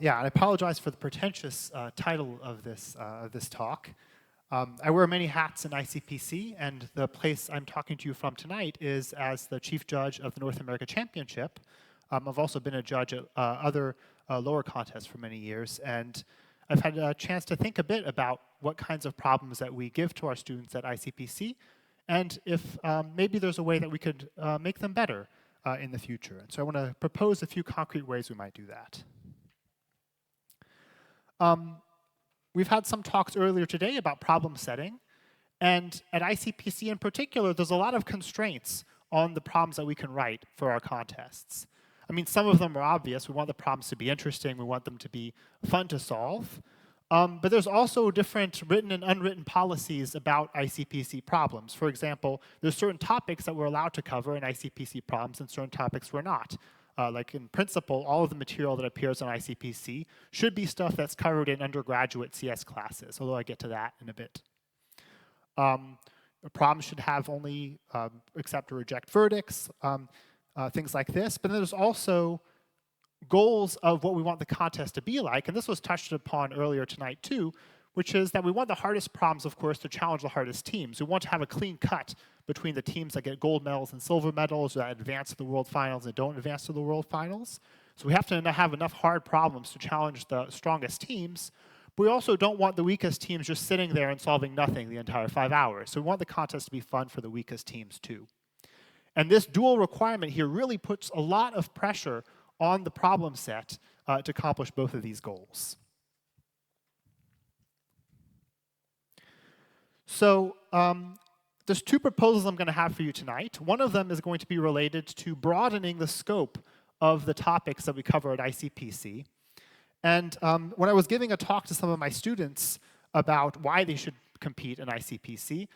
Yeah, I apologize for the pretentious title of this talk. I wear many hats in ICPC, and the place I'm talking to you from tonight is as the Chief Judge of the North America Championship. I've also been a judge at other lower contests for many years, and I've had a chance to think a bit about what kinds of problems that we give to our students at ICPC, and if maybe there's a way that we could make them better in the future. And so I want to propose a few concrete ways we might do that. We've had some talks earlier today about problem setting, and at ICPC in particular, there's a lot of constraints on the problems that we can write for our contests. I mean, some of them are obvious. We want the problems to be interesting. We want them to be fun to solve. But there's also different written and unwritten policies about ICPC problems. For example, there's certain topics that we're allowed to cover in ICPC problems and certain topics we're not. Like in principle, all of the material that appears on ICPC should be stuff that's covered in undergraduate CS classes, although I get to that in a bit. A problem should have only accept or reject verdicts, things like this. But then there's also goals of what we want the contest to be like, and this was touched upon earlier tonight too, which is that we want the hardest problems, of course, to challenge the hardest teams. We want to have a clean cut between the teams that get gold medals and silver medals, that advance to the world finals and don't advance to the world finals. So we have to have enough hard problems to challenge the strongest teams, but we also don't want the weakest teams just sitting there and solving nothing the entire 5 hours. So we want the contest to be fun for the weakest teams too. And this dual requirement here really puts a lot of pressure on the problem set to accomplish both of these goals. So there's two proposals I'm going to have for you tonight. One of them is going to be related to broadening the scope of the topics that we cover at ICPC. And when I was giving a talk to some of my students about why they should compete in ICPC,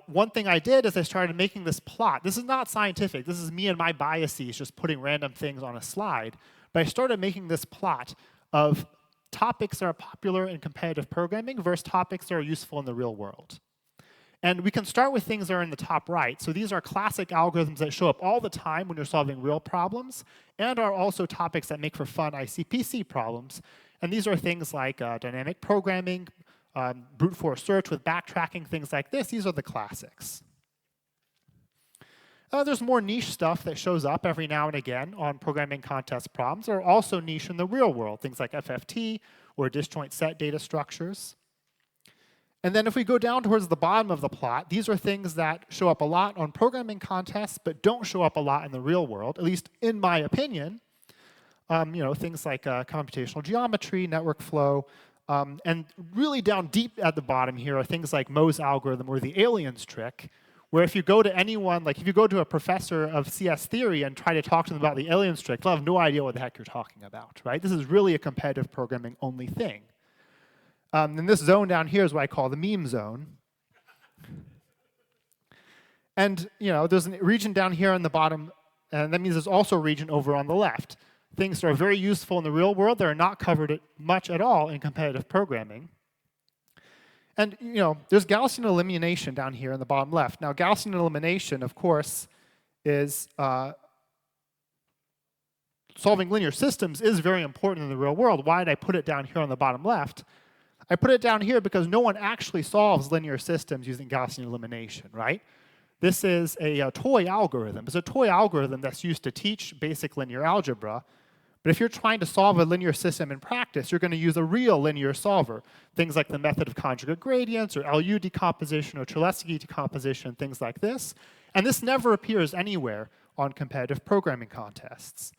one thing I did is I started making this plot. This is not scientific. This is me and my biases just putting random things on a slide. But I started making this plot of topics that are popular in competitive programming versus topics that are useful in the real world. And we can start with things that are in the top right. So these are classic algorithms that show up all the time when you're solving real problems, and are also topics that make for fun ICPC problems. And these are things like dynamic programming, brute force search with backtracking, things like this. These are the classics. There's more niche stuff that shows up every now and again on programming contest problems, that are also niche in the real world, things like FFT or disjoint set data structures. And then if we go down towards the bottom of the plot, these are things that show up a lot on programming contests, but don't show up a lot in the real world, at least in my opinion. Things like computational geometry, network flow, and really down deep at the bottom here are things like Mohs algorithm or the aliens trick, where if you go to anyone, like if you go to a professor of CS theory and try to talk to them about the aliens trick, they'll have no idea what the heck you're talking about, right? This is really a competitive programming only thing. And this zone down here is what I call the meme zone. And there's a region down here on the bottom, and that means there's also a region over on the left. Things that are very useful in the real world that are not covered much at all in competitive programming. And there's Gaussian elimination down here in the bottom left. Now, Gaussian elimination, of course, is solving linear systems is very important in the real world. Why did I put it down here on the bottom left? I put it down here because no one actually solves linear systems using Gaussian elimination, right? This is a toy algorithm. It's a toy algorithm that's used to teach basic linear algebra. But if you're trying to solve a linear system in practice, you're going to use a real linear solver. Things like the method of conjugate gradients, or LU decomposition, or Cholesky decomposition, things like this. And this never appears anywhere on competitive programming contests.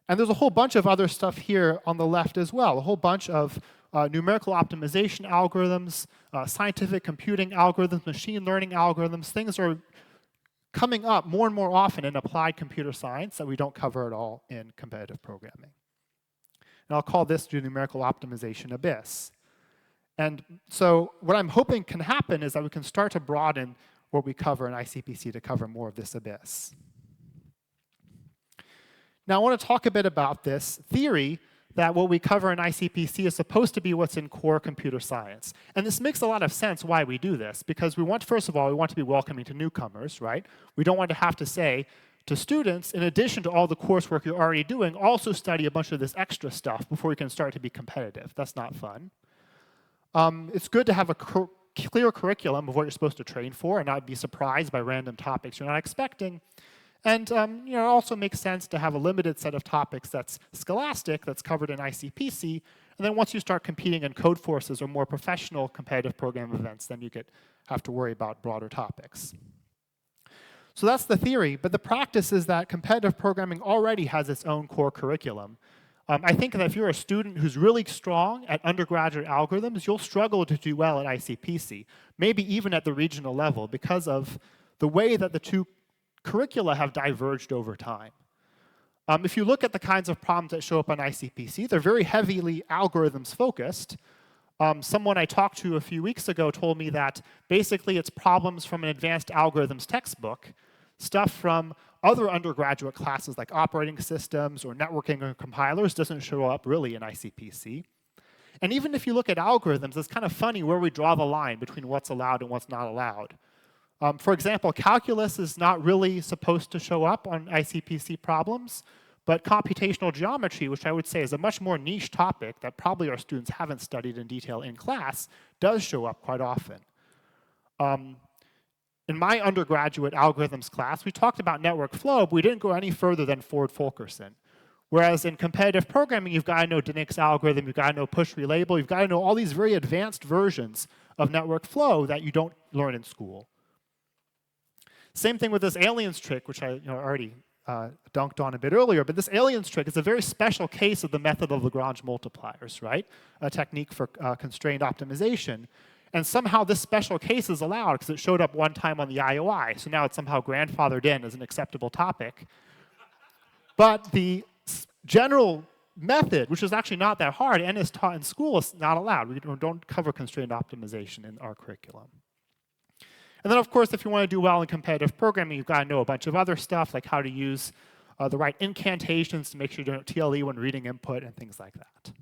And there's a whole bunch of other stuff here on the left as well, a whole bunch of numerical optimization algorithms, scientific computing algorithms, machine learning algorithms. Things are coming up more and more often in applied computer science that we don't cover at all in competitive programming. And I'll call this the numerical optimization abyss. And so what I'm hoping can happen is that we can start to broaden what we cover in ICPC to cover more of this abyss. Now I want to talk a bit about this theory that what we cover in ICPC is supposed to be what's in core computer science. And this makes a lot of sense why we do this, because we want, first of all, we want to be welcoming to newcomers, right? We don't want to have to say to students, in addition to all the coursework you're already doing, also study a bunch of this extra stuff before you can start to be competitive. That's not fun. It's good to have a clear curriculum of what you're supposed to train for and not be surprised by random topics you're not expecting. And it also makes sense to have a limited set of topics that's scholastic, that's covered in ICPC, and then once you start competing in code forces or more professional competitive program events, then you have to worry about broader topics. So that's the theory, but the practice is that competitive programming already has its own core curriculum. I think that if you're a student who's really strong at undergraduate algorithms, you'll struggle to do well at ICPC, maybe even at the regional level, because of the way that the two curricula have diverged over time. If you look at the kinds of problems that show up on ICPC, they're very heavily algorithms focused. Someone I talked to a few weeks ago told me that basically it's problems from an advanced algorithms textbook, stuff from other undergraduate classes like operating systems or networking or compilers doesn't show up really in ICPC. And even if you look at algorithms, it's kind of funny where we draw the line between what's allowed and what's not allowed. For example, calculus is not really supposed to show up on ICPC problems, but computational geometry, which I would say is a much more niche topic that probably our students haven't studied in detail in class, does show up quite often. In my undergraduate algorithms class, we talked about network flow, but we didn't go any further than Ford-Fulkerson. Whereas in competitive programming, you've got to know Dinnick's algorithm, you've got to know push-relabel, you've got to know all these very advanced versions of network flow that you don't learn in school. Same thing with this aliens trick, which I already dunked on a bit earlier, but this aliens trick is a very special case of the method of Lagrange multipliers, right? A technique for constrained optimization. And somehow this special case is allowed because it showed up one time on the IOI, so now it's somehow grandfathered in as an acceptable topic. But the general method, which is actually not that hard and is taught in school, is not allowed. We don't cover constrained optimization in our curriculum. And then, of course, if you want to do well in competitive programming, you've got to know a bunch of other stuff, like how to use the right incantations to make sure you don't TLE when reading input and things like that.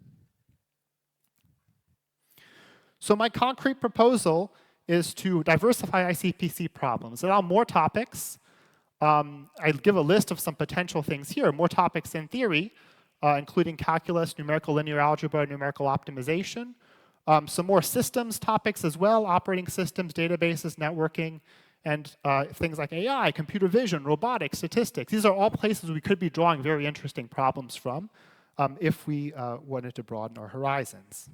So my concrete proposal is to diversify ICPC problems, allow more topics. I give a list of some potential things here, more topics in theory, including calculus, numerical linear algebra, numerical optimization. Some more systems topics as well, operating systems, databases, networking, and things like AI, computer vision, robotics, statistics. These are all places we could be drawing very interesting problems from if we wanted to broaden our horizons.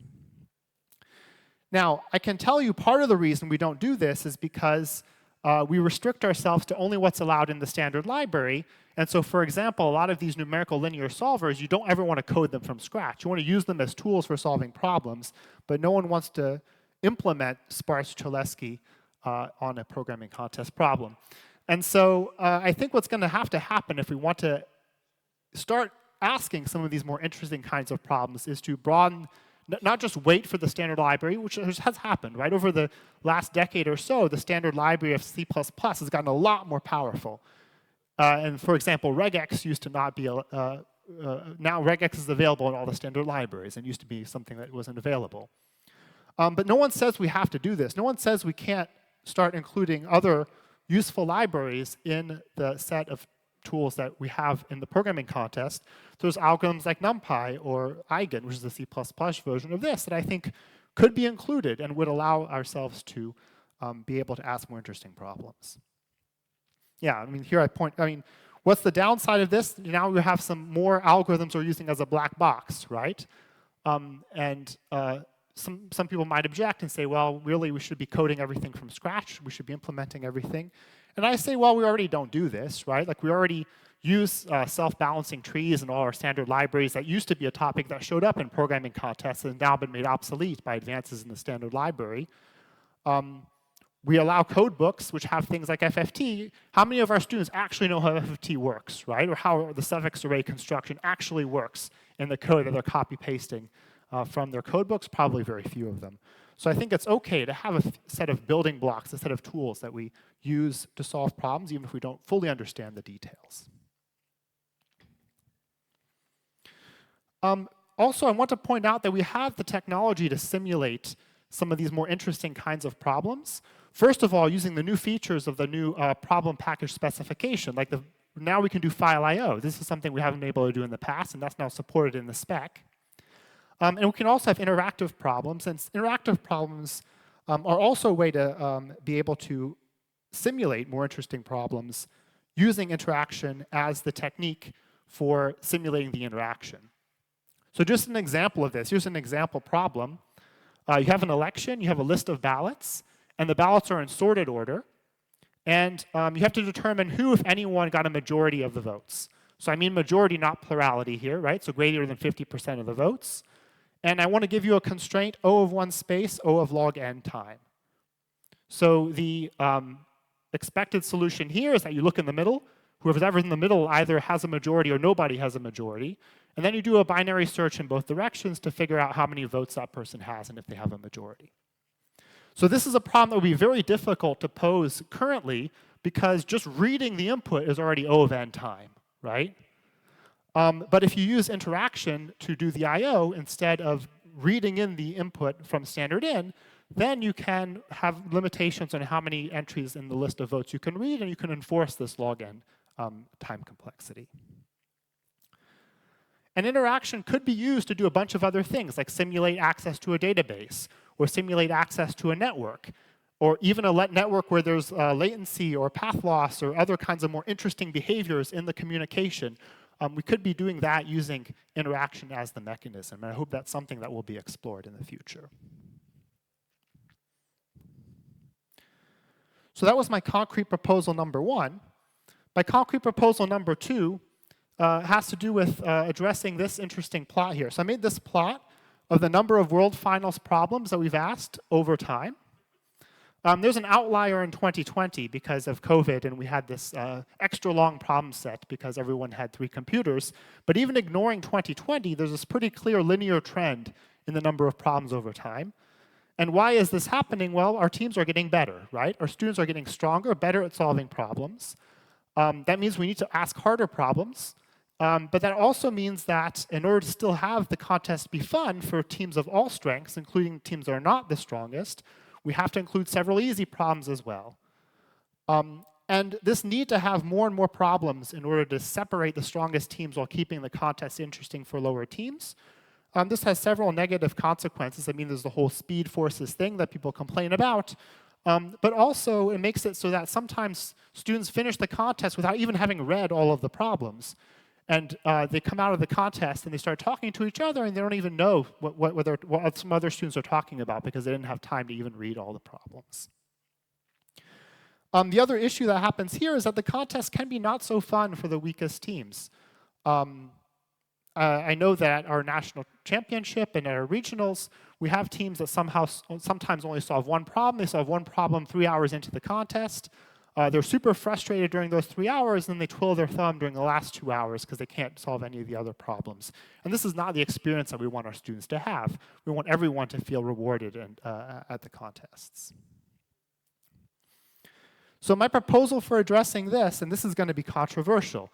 Now, I can tell you part of the reason we don't do this is because we restrict ourselves to only what's allowed in the standard library. And so, for example, a lot of these numerical linear solvers, you don't ever want to code them from scratch. You want to use them as tools for solving problems, but no one wants to implement sparse Cholesky on a programming contest problem. And so I think what's going to happen if we want to start asking some of these more interesting kinds of problems is to broaden, not just wait for the standard library, which has happened, right? Over the last decade or so, the standard library of C++ has gotten a lot more powerful. And for example, regex used to not be, now regex is available in all the standard libraries and used to be something that wasn't available. But no one says we have to do this. No one says we can't start including other useful libraries in the set of tools that we have in the programming contest. There's algorithms like NumPy or Eigen, which is the C++ version of this, that I think could be included and would allow ourselves to be able to ask more interesting problems. Yeah, I mean, here what's the downside of this? Now we have some more algorithms we're using as a black box, right? Some people might object and say, well, really, we should be coding everything from scratch. We should be implementing everything. And I say, well, we already don't do this, right? Like, we already use self-balancing trees in all our standard libraries. That used to be a topic that showed up in programming contests and now been made obsolete by advances in the standard library. We allow code books which have things like FFT. How many of our students actually know how FFT works, right? Or how the suffix array construction actually works in the code that they're copy-pasting from their code books? Probably very few of them. So I think it's okay to have a set of building blocks, a set of tools that we use to solve problems, even if we don't fully understand the details. Also, I want to point out that we have the technology to simulate some of these more interesting kinds of problems. First of all, using the new features of the new problem package specification, like the now we can do file I/O. This is something we haven't been able to do in the past, and that's now supported in the spec. And we can also have interactive problems, and interactive problems are also a way to be able to simulate more interesting problems using interaction as the technique for simulating the interaction. So just an example of this, here's an example problem. You have an election, you have a list of ballots, and the ballots are in sorted order. And you have to determine who, if anyone, got a majority of the votes. So I mean majority, not plurality here, right? So greater than 50% of the votes. And I want to give you a constraint, O of 1 space, O of log n time. So the expected solution here is that you look in the middle. Whoever's ever in the middle either has a majority or nobody has a majority. And then you do a binary search in both directions to figure out how many votes that person has and if they have a majority. So this is a problem that would be very difficult to pose currently because just reading the input is already O of n time, right? But if you use interaction to do the I/O instead of reading in the input from standard in, then you can have limitations on how many entries in the list of votes you can read, and you can enforce this log n time complexity. And interaction could be used to do a bunch of other things, like simulate access to a database, or simulate access to a network, or even a network where there's latency or path loss or other kinds of more interesting behaviors in the communication. We could be doing that using interaction as the mechanism, and I hope that's something that will be explored in the future. So that was my concrete proposal number 1. My concrete proposal number 2 has to do with addressing this interesting plot here. So I made this plot of the number of World Finals problems that we've asked over time. There's an outlier in 2020 because of COVID, and we had this extra long problem set because everyone had 3 computers. But even ignoring 2020, there's this pretty clear linear trend in the number of problems over time. And why is this happening? Well, our teams are getting better, right? Our students are getting stronger, better at solving problems. That means we need to ask harder problems. But that also means that in order to still have the contest be fun for teams of all strengths, including teams that are not the strongest, we have to include several easy problems as well. And this need to have more and more problems in order to separate the strongest teams while keeping the contest interesting for lower teams. This has several negative consequences. I mean, there's the whole speed forces thing that people complain about. But also, it makes it so that sometimes students finish the contest without even having read all of the problems. And they come out of the contest and they start talking to each other, and they don't even know what some other students are talking about because they didn't have time to even read all the problems. The other issue that happens here is that the contest can be not so fun for the weakest teams. I know that at our national championship and at our regionals, we have teams that sometimes only solve one problem. They solve one problem 3 hours into the contest. They're super frustrated during those 3 hours, and then they twiddle their thumb during the last 2 hours because they can't solve any of the other problems. And this is not the experience that we want our students to have. We want everyone to feel rewarded at the contests. So my proposal for addressing this, and this is going to be controversial,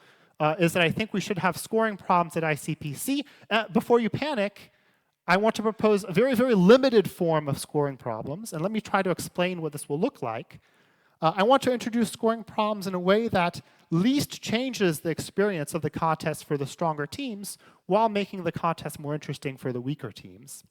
is that I think we should have scoring problems at ICPC. Before you panic, I want to propose a very, very limited form of scoring problems, and let me try to explain what this will look like. I want to introduce scoring problems in a way that least changes the experience of the contest for the stronger teams while making the contest more interesting for the weaker teams.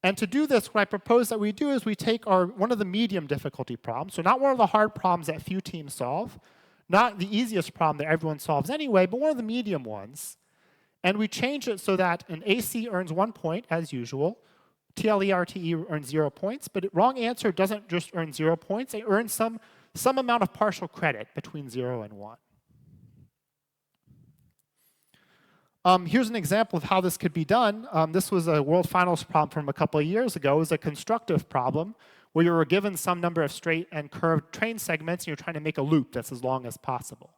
And to do this, what I propose that we do is we take one of the medium difficulty problems, so not one of the hard problems that few teams solve, not the easiest problem that everyone solves anyway, but one of the medium ones. And we change it so that an AC earns 1 point, as usual. TLE-RTE earns 0 points, but wrong answer doesn't just earn 0 points. It earns some amount of partial credit between 0 and 1. Here's an example of how this could be done. This was a World Finals problem from a couple of years ago. It was a constructive problem where you were given some number of straight and curved train segments, and you're trying to make a loop that's as long as possible.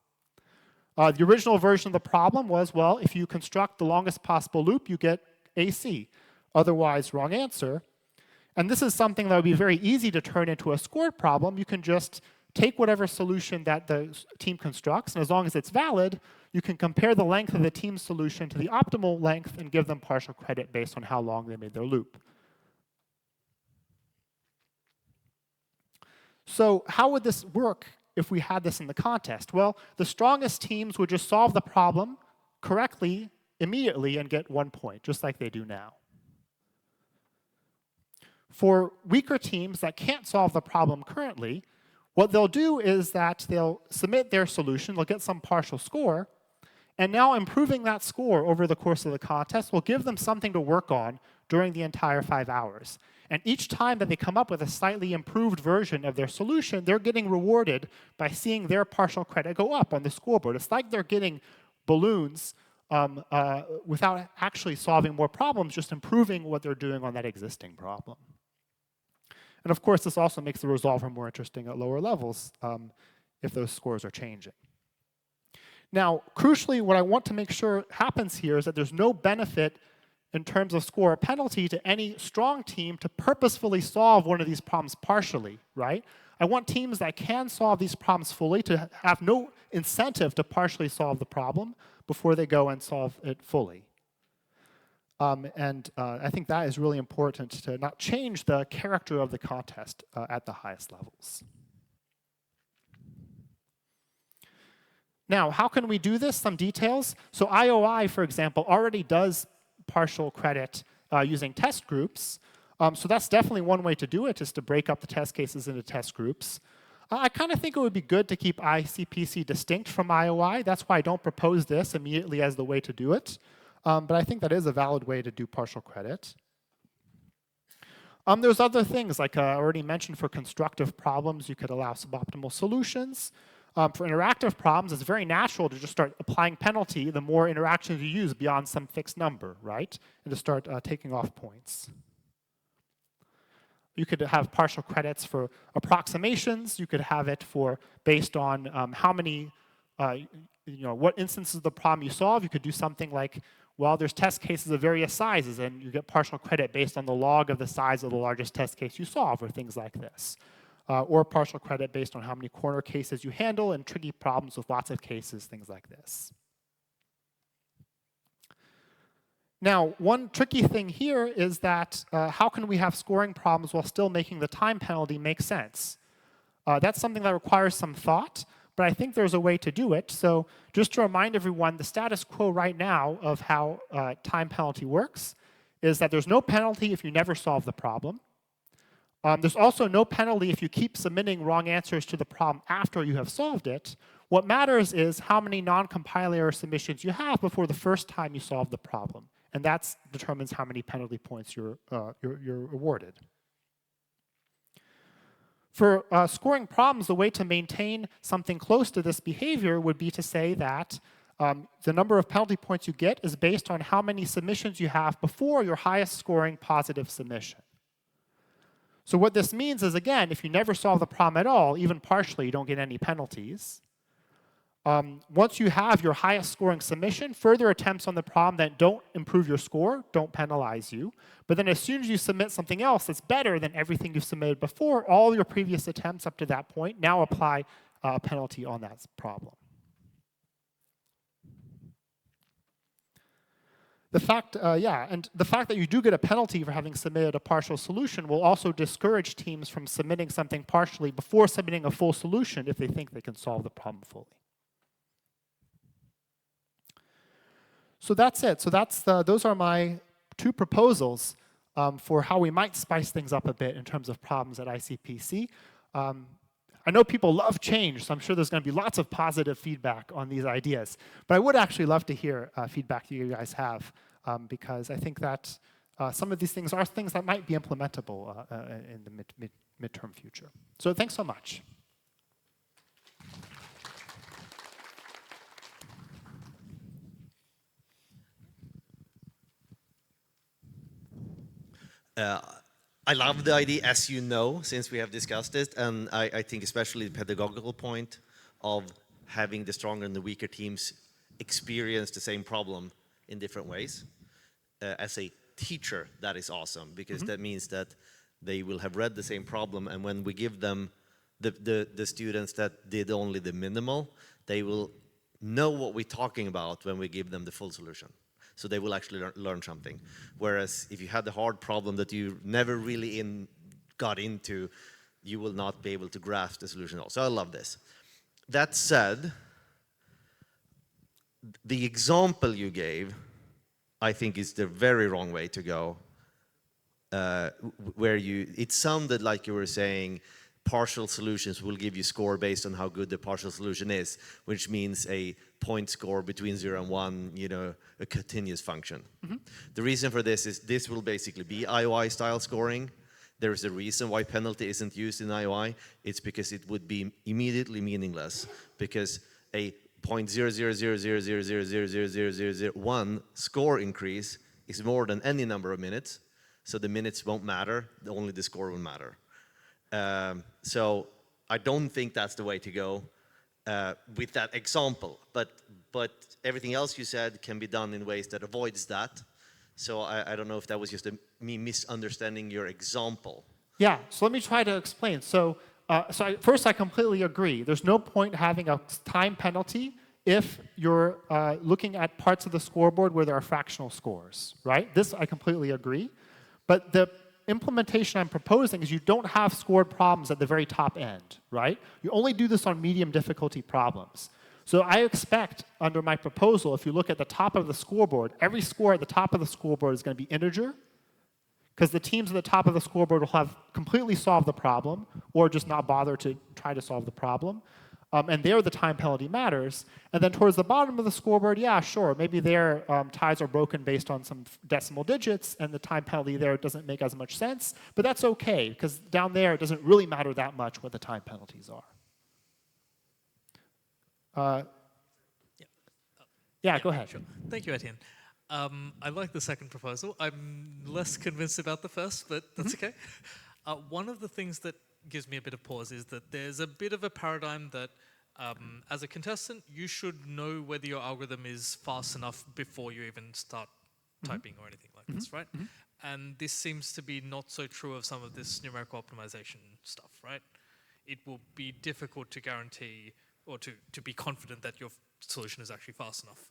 The original version of the problem was, well, if you construct the longest possible loop, you get AC. Otherwise, wrong answer. And this is something that would be very easy to turn into a scored problem. You can just take whatever solution that the team constructs, and as long as it's valid, you can compare the length of the team's solution to the optimal length and give them partial credit based on how long they made their loop. So how would this work if we had this in the contest? Well, the strongest teams would just solve the problem correctly immediately and get 1 point, just like they do now. For weaker teams that can't solve the problem currently, what they'll do is that they'll submit their solution, they'll get some partial score, and now improving that score over the course of the contest will give them something to work on during the entire 5 hours. And each time that they come up with a slightly improved version of their solution, they're getting rewarded by seeing their partial credit go up on the scoreboard. It's like they're getting balloons without actually solving more problems, just improving what they're doing on that existing problem. And of course, this also makes the resolver more interesting at lower levels if those scores are changing. Now, crucially, what I want to make sure happens here is that there's no benefit in terms of score or penalty to any strong team to purposefully solve one of these problems partially, right? I want teams that can solve these problems fully to have no incentive to partially solve the problem before they go and solve it fully. I think that is really important to not change the character of the contest at the highest levels. Now, how can we do this? Some details. So IOI, for example, already does partial credit using test groups. So that's definitely one way to do it, is to break up the test cases into test groups. I kind of think it would be good to keep ICPC distinct from IOI. That's why I don't propose this immediately as the way to do it. But I think that is a valid way to do partial credit. There's other things, like I already mentioned, for constructive problems, you could allow suboptimal solutions. For interactive problems, it's very natural to just start applying penalty the more interactions you use beyond some fixed number, right? And to start taking off points. You could have partial credits for approximations. You could have it for based on how many, what instances of the problem you solve. You could do something like, well, there's test cases of various sizes, and you get partial credit based on the log of the size of the largest test case you solve, or things like this. Or partial credit based on how many corner cases you handle and tricky problems with lots of cases, things like this. Now, one tricky thing here is that how can we have scoring problems while still making the time penalty make sense? That's something that requires some thought, but I think there's a way to do it. So just to remind everyone, the status quo right now of how time penalty works is that there's no penalty if you never solve the problem. There's also no penalty if you keep submitting wrong answers to the problem after you have solved it. What matters is how many non-compile error submissions you have before the first time you solve the problem. And that determines how many penalty points you're awarded. For scoring problems, the way to maintain something close to this behavior would be to say that the number of penalty points you get is based on how many submissions you have before your highest scoring positive submission. So what this means is, again, if you never solve the problem at all, even partially, you don't get any penalties. Once you have your highest scoring submission, further attempts on the problem that don't improve your score don't penalize you. But then as soon as you submit something else that's better than everything you've submitted before, all your previous attempts up to that point now apply a penalty on that problem. The fact, and the fact that you do get a penalty for having submitted a partial solution will also discourage teams from submitting something partially before submitting a full solution if they think they can solve the problem fully. So that's it. So those are my two proposals for how we might spice things up a bit in terms of problems at ICPC. I know people love change, so I'm sure there's going to be lots of positive feedback on these ideas. But I would actually love to hear feedback that you guys have, because I think that some of these things are things that might be implementable in the midterm future. So thanks so much. I love the idea, as you know, since we have discussed it, and I think especially the pedagogical point of having the stronger and the weaker teams experience the same problem in different ways. As a teacher, that is awesome, because that means that they will have read the same problem, and when we give them the students that did only the minimal, they will know what we're talking about when we give them the full solution. So they will actually learn something. Whereas if you had the hard problem that you never really got into, you will not be able to grasp the solution at all. So I love this. that said, the example you gave, I think, is the very wrong way to go. Where it sounded like you were saying partial solutions will give you score based on how good the partial solution is, which means a point score between 0 and 1, you know, a continuous function. The reason for this is this will basically be IOI style scoring. There is a reason why penalty isn't used in IOI. It's because it would be immediately meaningless, because a 0.0000000001 score increase is more than any number of minutes, so the minutes won't matter, only the score will matter. So I don't think that's the way to go with that example, but everything else you said can be done in ways that avoids that. So I don't know if that was just me misunderstanding your example. Yeah, so let me try to explain. First, I completely agree. There's no point having a time penalty if you're looking at parts of the scoreboard where there are fractional scores, right? This I completely agree. But the implementation I'm proposing is you don't have scored problems at the very top end, right? You only do this on medium difficulty problems. So I expect, under my proposal, if you look at the top of the scoreboard, every score at the top of the scoreboard is going to be integer, because the teams at the top of the scoreboard will have completely solved the problem, or just not bother to try to solve the problem. And there the time penalty matters. And then towards the bottom of the scoreboard, yeah, sure, maybe their ties are broken based on some decimal digits, and the time penalty there doesn't make as much sense. But that's okay, because down there it doesn't really matter that much what the time penalties are. Yeah, go ahead. Sure. Thank you, Etienne. I like the second proposal. I'm less convinced about the first, but that's okay. One of the things that gives me a bit of pause is that there's a bit of a paradigm that as a contestant, you should know whether your algorithm is fast enough before you even start typing or anything like this, right? And this seems to be not so true of some of this numerical optimization stuff, right? It will be difficult to guarantee or to be confident that your solution is actually fast enough.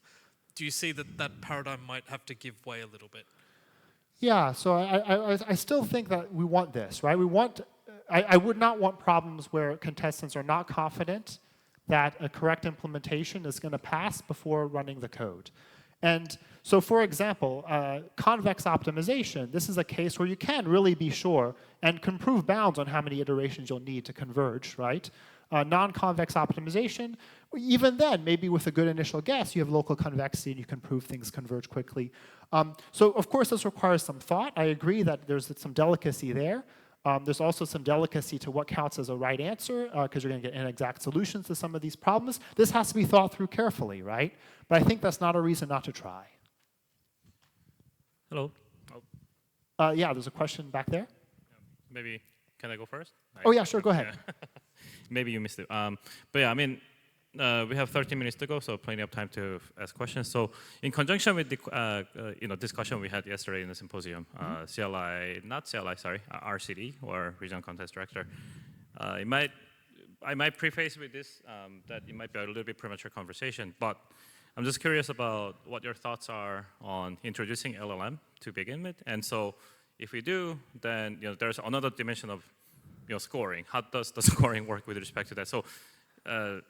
Do you see that that paradigm might have to give way a little bit? Yeah, so I still think that we want this, right? I would not want problems where contestants are not confident that a correct implementation is going to pass before running the code. And so, for example, convex optimization, this is a case where you can really be sure and can prove bounds on how many iterations you'll need to converge, right? Non-convex optimization, even then, maybe with a good initial guess, you have local convexity and you can prove things converge quickly. So, of course, this requires some thought. I agree that there's some delicacy there. There's also some delicacy to what counts as a right answer, because you're going to get inexact solutions to some of these problems. This has to be thought through carefully, right? But I think that's not a reason not to try. Hello. Yeah, there's a question back there. Maybe, can I go first? Oh, yeah, sure, go ahead. Yeah. Maybe you missed it. But yeah, I mean, we have 13 minutes to go, so plenty of time to ask questions. So in conjunction with the discussion we had yesterday in the symposium, RCD, or Regional Contest Director, I might preface with this that it might be a little bit premature conversation, but I'm just curious about what your thoughts are on introducing LLM to begin with. And so if we do, then there's another dimension of scoring. How does the scoring work with respect to that? So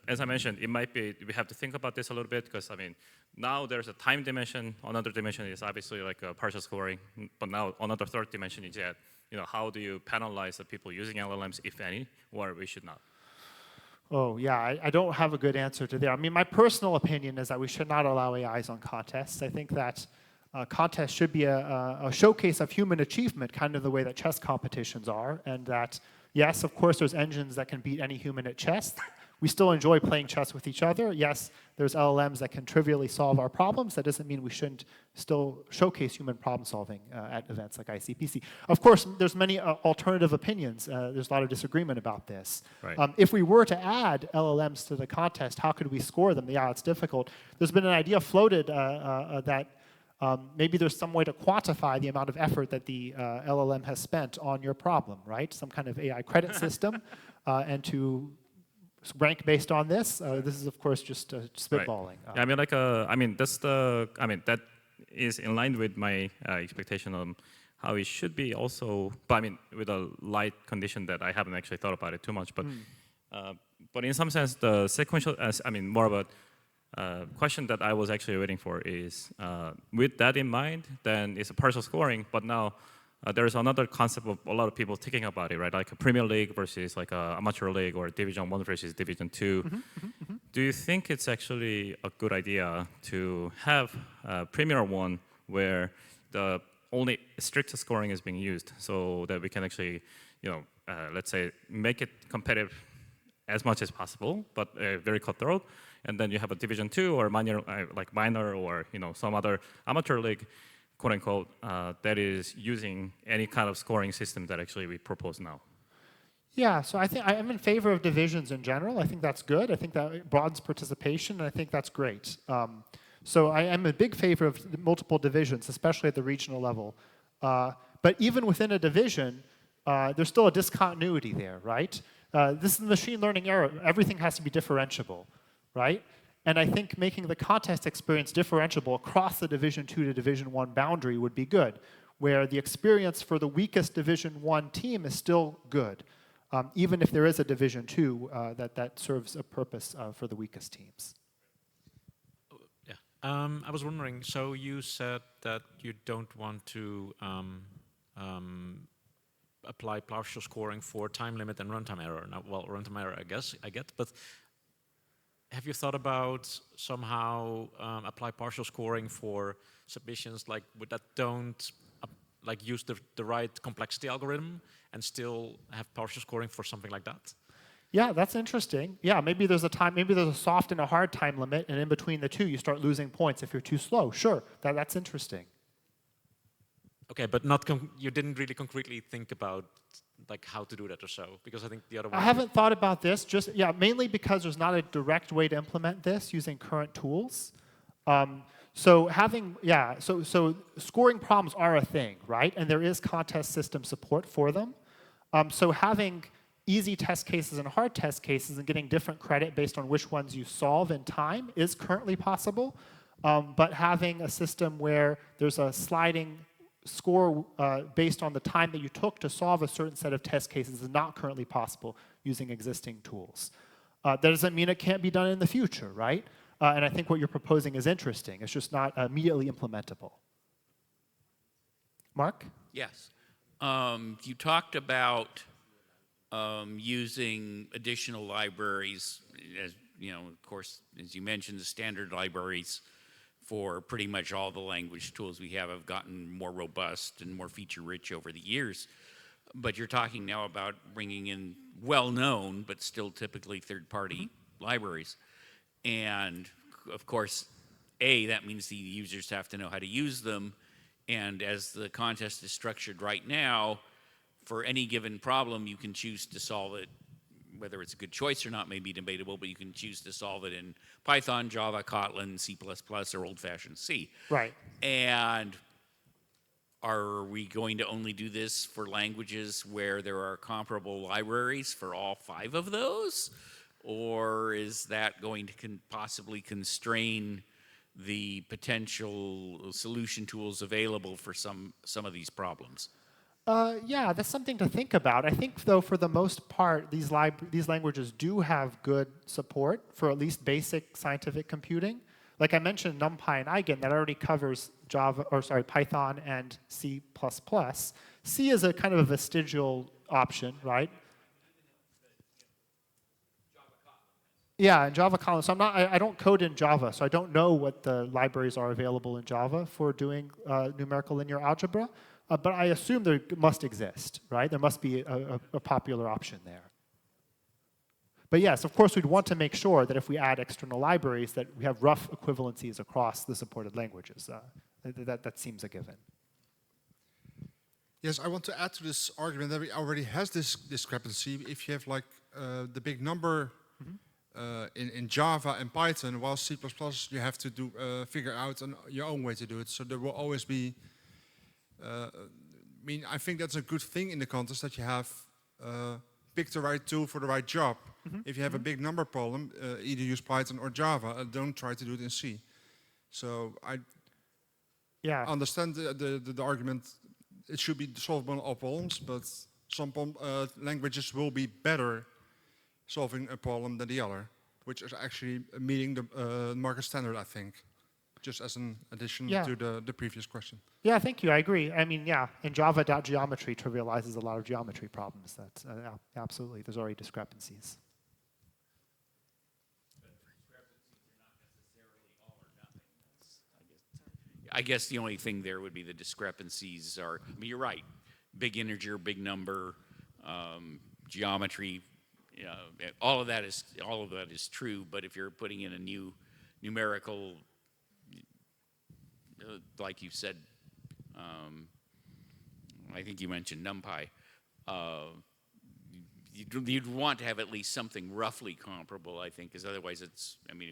as I mentioned, it might be, we have to think about this a little bit, because I mean, now there's a time dimension. Another dimension is obviously like a partial scoring, but now another third dimension is that, how do you penalize the people using LLMs, if any, or we should not? Oh, yeah, I don't have a good answer to that. I mean, my personal opinion is that we should not allow AIs on contests. I think that contests should be a showcase of human achievement, kind of the way that chess competitions are, and that, yes, of course, there's engines that can beat any human at chess. We still enjoy playing chess with each other. Yes, there's LLMs that can trivially solve our problems. That doesn't mean we shouldn't still showcase human problem solving at events like ICPC. Of course, there's many alternative opinions. There's a lot of disagreement about this. Right. If we were to add LLMs to the contest, how could we score them? Yeah, it's difficult. There's been an idea floated that maybe there's some way to quantify the amount of effort that the LLM has spent on your problem, right? Some kind of AI credit system, and to rank based on this. This is, of course, just spitballing. Right. Yeah, I mean, that is in line with my expectation on how it should be also, but I mean, with a light condition that I haven't actually thought about it too much, but But in some sense, the sequential, more of a question that I was actually waiting for is, with that in mind, then it's a partial scoring, but now there's another concept of a lot of people thinking about it, right? Like a Premier League versus like a amateur league, or Division 1 versus Division 2. Do you think it's actually a good idea to have Premier 1 where the only strict scoring is being used, so that we can actually, let's say, make it competitive as much as possible, but very cutthroat? And then you have a Division 2 or minor or some other amateur league, quote unquote, that is using any kind of scoring system that actually we propose now. Yeah, so I think I'm in favor of divisions in general. I think that's good. I think that broadens participation, and I think that's great. So I am a big favor of multiple divisions, especially at the regional level. But even within a division, there's still a discontinuity there, right? This is the machine learning era. Everything has to be differentiable, right? And I think making the contest experience differentiable across the Division 2 to Division 1 boundary would be good, where the experience for the weakest Division 1 team is still good, even if there is a Division 2 that serves a purpose for the weakest teams. Yeah, I was wondering, so you said that you don't want to apply partial scoring for time limit and runtime error. Now, well, runtime error, I get, but have you thought about somehow apply partial scoring for submissions that don't use the right complexity algorithm and still have partial scoring for something like that? Yeah, that's interesting. Yeah, maybe there's a soft and a hard time limit, and in between the two, you start losing points if you're too slow. Sure, that's interesting. Okay, but you didn't really concretely think about how to do that or so, because I think the other one. I haven't thought about this. Mainly because there's not a direct way to implement this using current tools. So scoring problems are a thing, right? And there is contest system support for them. So having easy test cases and hard test cases and getting different credit based on which ones you solve in time is currently possible. But having a system where there's a sliding score based on the time that you took to solve a certain set of test cases is not currently possible using existing tools. That doesn't mean it can't be done in the future, right? And I think what you're proposing is interesting. It's just not immediately implementable. Mark? Yes. You talked about using additional libraries, as of course, as you mentioned, the standard libraries for pretty much all the language tools we have gotten more robust and more feature-rich over the years. But you're talking now about bringing in well-known, but still typically third-party libraries. And, of course, that means the users have to know how to use them. And as the contest is structured right now, for any given problem, you can choose to solve it. Whether it's a good choice or not may be debatable, but you can choose to solve it in Python, Java, Kotlin, C++, or old-fashioned C. Right. And are we going to only do this for languages where there are comparable libraries for all 5 of those? Or is that going to possibly constrain the potential solution tools available for some of these problems? Yeah, that's something to think about. I think, though, for the most part, these languages do have good support for at least basic scientific computing. Like I mentioned, NumPy and Eigen, that already covers Python and C++. C is a kind of a vestigial option, right? Yeah, in Java Kotlin. So I don't code in Java, so I don't know what the libraries are available in Java for doing numerical linear algebra. But I assume there must exist, right? There must be a popular option there. But yes, of course, we'd want to make sure that if we add external libraries, that we have rough equivalencies across the supported languages. That seems a given. Yes, I want to add to this argument that we already has this discrepancy. If you have the big number in Java and Python, while C++ you have to figure out your own way to do it. So there will always be. I think that's a good thing in the contest that you have picked the right tool for the right job. If you have a big number problem, either use Python or Java. Don't try to do it in C. So I understand the argument. It should be solvable on all problems, but some languages will be better solving a problem than the other, which is actually meeting the market standard, I think, just as an addition to the previous question. Yeah, thank you. I agree. I mean, yeah, in Java, .geometry trivializes a lot of geometry problems. That yeah, absolutely, there's already discrepancies. I guess the only thing there would be the discrepancies are, I mean, you're right, big integer, big number, geometry, all of that is true, but if you're putting in a new numerical, like you said, I think you mentioned NumPy, you'd want to have at least something roughly comparable, I think, because otherwise it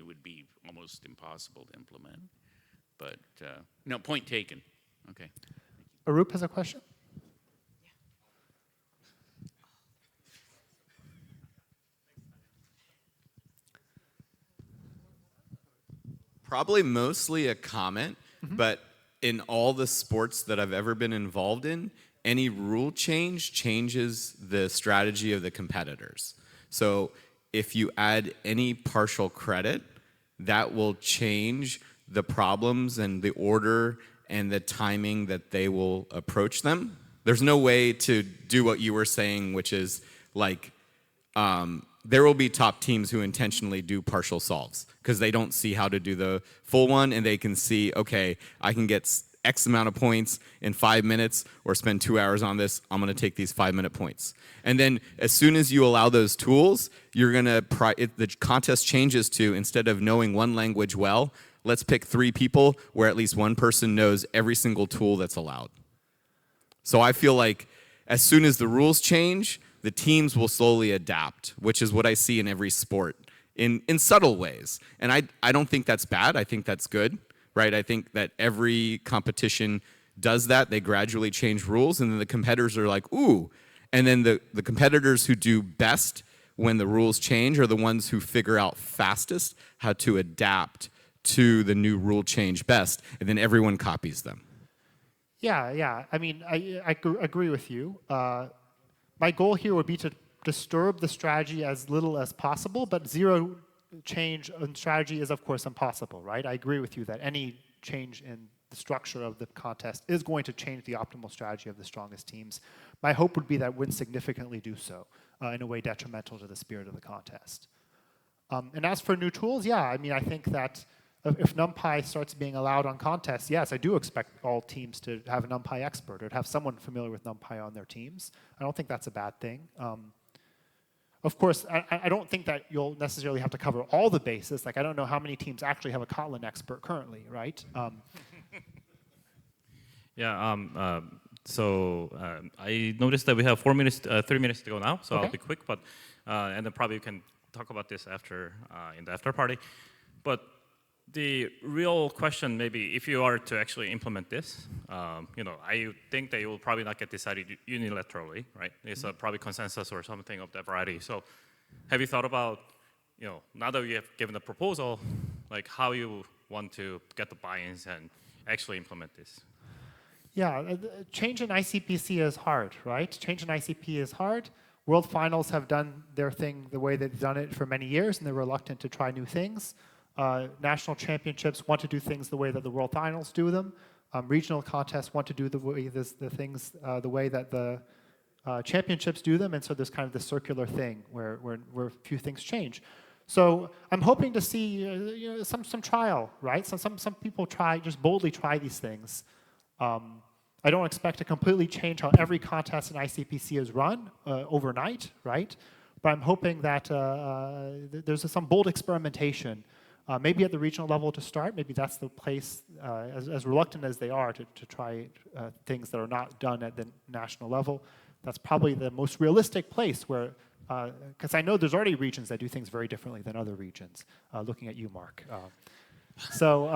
would be almost impossible to implement. But no, point taken. Okay. Arup has a question. Probably mostly a comment, but in all the sports that I've ever been involved in, any rule change changes the strategy of the competitors. So if you add any partial credit, that will change the problems and the order and the timing that they will approach them. There's no way to do what you were saying, which is like, there will be top teams who intentionally do partial solves because they don't see how to do the full one, and they can see, okay, I can get X amount of points in 5 minutes or spend 2 hours on this. I'm going to take these 5-minute points. And then as soon as you allow those tools, you're going to, the contest changes to, instead of knowing one language well, let's pick 3 people where at least one person knows every single tool that's allowed. So I feel like as soon as the rules change, the teams will slowly adapt, which is what I see in every sport in subtle ways. And I don't think that's bad. I think that's good, right? I think that every competition does that. They gradually change rules, and then the competitors are like, ooh. And then the competitors who do best when the rules change are the ones who figure out fastest how to adapt to the new rule change best, and then everyone copies them. Yeah. I mean, I agree with you. My goal here would be to disturb the strategy as little as possible, but zero change in strategy is, of course, impossible, right? I agree with you that any change in the structure of the contest is going to change the optimal strategy of the strongest teams. My hope would be that it wouldn't significantly do so in a way detrimental to the spirit of the contest. And as for new tools, yeah, I mean, I think that if NumPy starts being allowed on contests, yes, I do expect all teams to have a NumPy expert or to have someone familiar with NumPy on their teams. I don't think that's a bad thing. Of course, I don't think that you'll necessarily have to cover all the bases. Like, I don't know how many teams actually have a Kotlin expert currently, right? Yeah, I noticed that we have 3 minutes to go now, so Okay. I'll be quick, but, and then probably we can talk about this after, in the after party. But the real question, maybe, if you are to actually implement this, I think that it will probably not get decided unilaterally, right? It's probably consensus or something of that variety. So, have you thought about, now that you have given the proposal, like how you want to get the buy-ins and actually implement this? Yeah, change in ICPC is hard, right? Change in ICP is hard. World Finals have done their thing the way they've done it for many years, and they're reluctant to try new things. National championships want to do things the way that the World Finals do them. Regional contests want to do the way that the championships do them, and so there's kind of this circular thing where few things change. So I'm hoping to see some trial, right? So some people just boldly try these things. I don't expect to completely change how every contest in ICPC is run overnight, right? But I'm hoping that there's some bold experimentation. Maybe at the regional level to start, maybe that's the place, as reluctant as they are to try things that are not done at the national level, that's probably the most realistic place where, because I know there's already regions that do things very differently than other regions, looking at you, Mark. So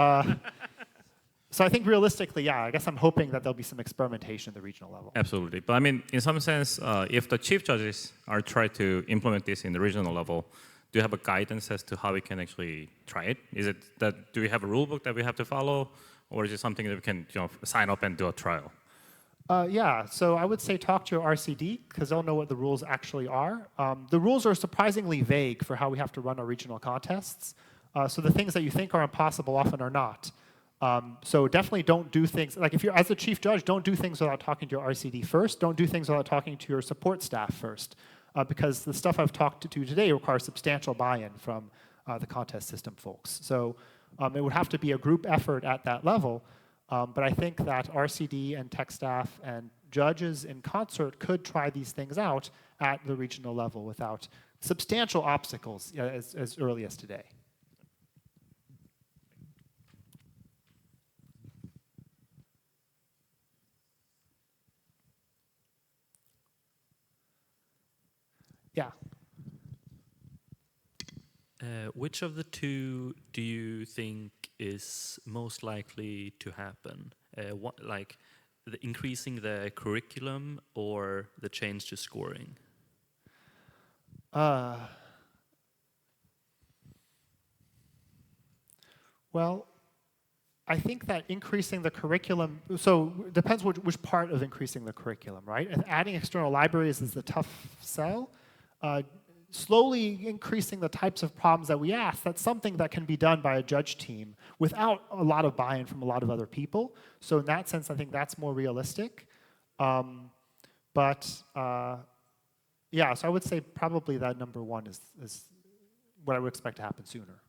I think realistically, yeah, I guess I'm hoping that there'll be some experimentation at the regional level. Absolutely. But I mean, in some sense, if the chief judges are trying to implement this in the regional level, do you have a guidance as to how we can actually try it? Is it that, do we have a rule book that we have to follow, or is it something that we can sign up and do a trial? Yeah, so I would say talk to your RCD, because they'll know what the rules actually are. The rules are surprisingly vague for how we have to run our regional contests. So the things that you think are impossible often are not. So definitely don't do things, like if you're, as a chief judge, don't do things without talking to your RCD first. Don't do things without talking to your support staff first. Because the stuff I've talked to today requires substantial buy-in from the contest system folks. So it would have to be a group effort at that level. But I think that RCD and tech staff and judges in concert could try these things out at the regional level without substantial obstacles as early as today. Yeah. Which of the two do you think is most likely to happen? Like increasing the curriculum or the change to scoring? Well, I think that increasing the curriculum, so it depends which part of increasing the curriculum, right? And adding external libraries is the tough sell. Slowly increasing the types of problems that we ask, that's something that can be done by a judge team without a lot of buy-in from a lot of other people. So in that sense, I think that's more realistic. Yeah, so I would say probably that number one is what I would expect to happen sooner.